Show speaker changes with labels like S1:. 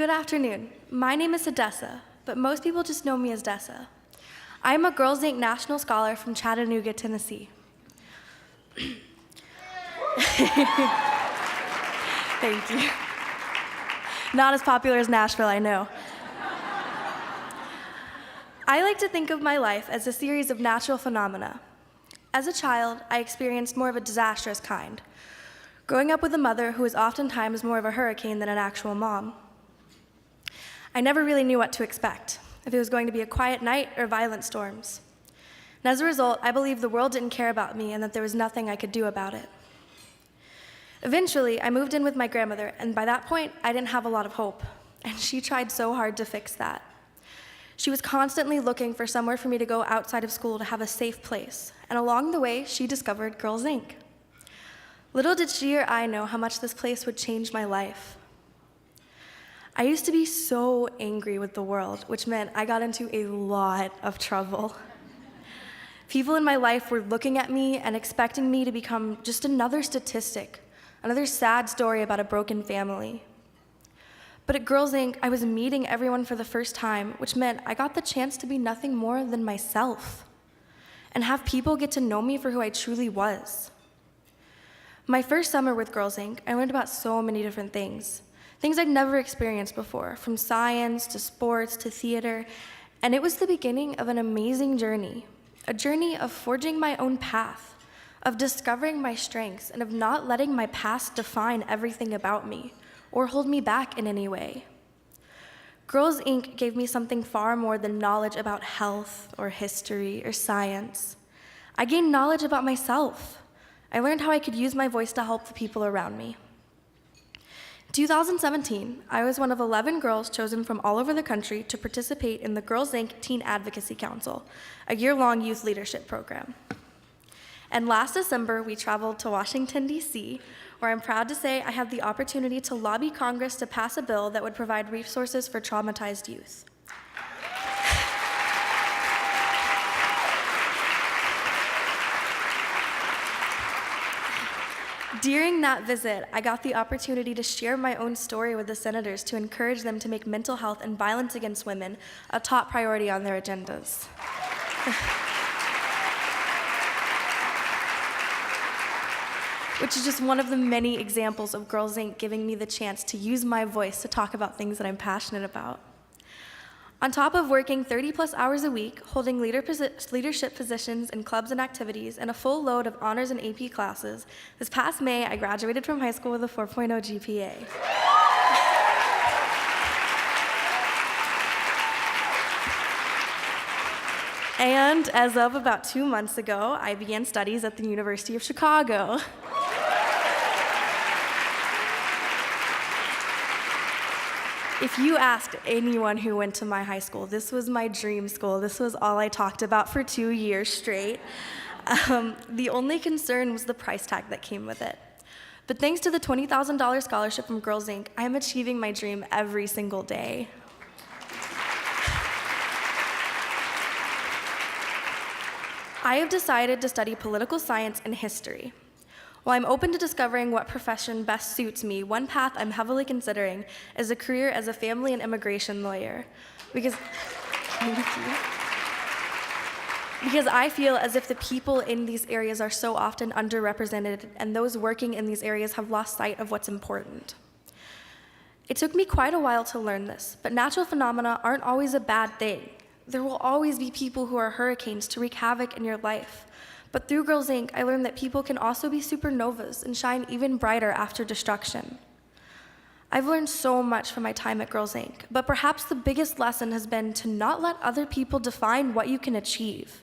S1: Good afternoon. My name is Hadessah, but most people just know me as Dessa. I am a Girls Inc. National Scholar from Chattanooga, Tennessee. Thank you. Not as popular as Nashville, I know. I like to think of my life as a series of natural phenomena. As a child, I experienced more of a disastrous kind, growing up with a mother who was oftentimes more of a hurricane than an actual mom. I never really knew what to expect, if it was going to be a quiet night or violent storms. And as a result, I believed the world didn't care about me and that there was nothing I could do about it. Eventually, I moved in with my grandmother, and by that point, I didn't have a lot of hope, and she tried so hard to fix that. She was constantly looking for somewhere for me to go outside of school to have a safe place, and along the way, she discovered Girls Inc. Little did she or I know how much this place would change my life. I used to be so angry with the world, which meant I got into a lot of trouble. People in my life were looking at me and expecting me to become just another statistic, another sad story about a broken family. But at Girls Inc., I was meeting everyone for the first time, which meant I got the chance to be nothing more than myself and have people get to know me for who I truly was. My first summer with Girls Inc., I learned about so many different things I'd never experienced before, from science to sports to theater, and it was the beginning of an amazing journey, a journey of forging my own path, of discovering my strengths, and of not letting my past define everything about me or hold me back in any way. Girls Inc. gave me something far more than knowledge about health or history or science. I gained knowledge about myself. I learned how I could use my voice to help the people around me. In 2017, I was one of 11 girls chosen from all over the country to participate in the Girls Inc. Teen Advocacy Council, a year-long youth leadership program. And last December, we traveled to Washington, D.C., where I'm proud to say I had the opportunity to lobby Congress to pass a bill that would provide resources for traumatized youth. During that visit, I got the opportunity to share my own story with the senators to encourage them to make mental health and violence against women a top priority on their agendas. Which is just one of the many examples of Girls Inc. giving me the chance to use my voice to talk about things that I'm passionate about. On top of working 30-plus hours a week, holding leadership positions in clubs and activities, and a full load of honors and AP classes, this past May, I graduated from high school with a 4.0 GPA. And as of about 2 months ago, I began studies at the University of Chicago. If you asked anyone who went to my high school, this was my dream school. This was all I talked about for 2 years straight. The only concern was the price tag that came with it. But thanks to the $20,000 scholarship from Girls Inc., I am achieving my dream every single day. I have decided to study political science and history. While I'm open to discovering what profession best suits me, one path I'm heavily considering is a career as a family and immigration lawyer. Because I feel as if the people in these areas are so often underrepresented, and those working in these areas have lost sight of what's important. It took me quite a while to learn this, but natural phenomena aren't always a bad thing. There will always be people who are hurricanes to wreak havoc in your life. But through Girls Inc., I learned that people can also be supernovas and shine even brighter after destruction. I've learned so much from my time at Girls Inc., but perhaps the biggest lesson has been to not let other people define what you can achieve.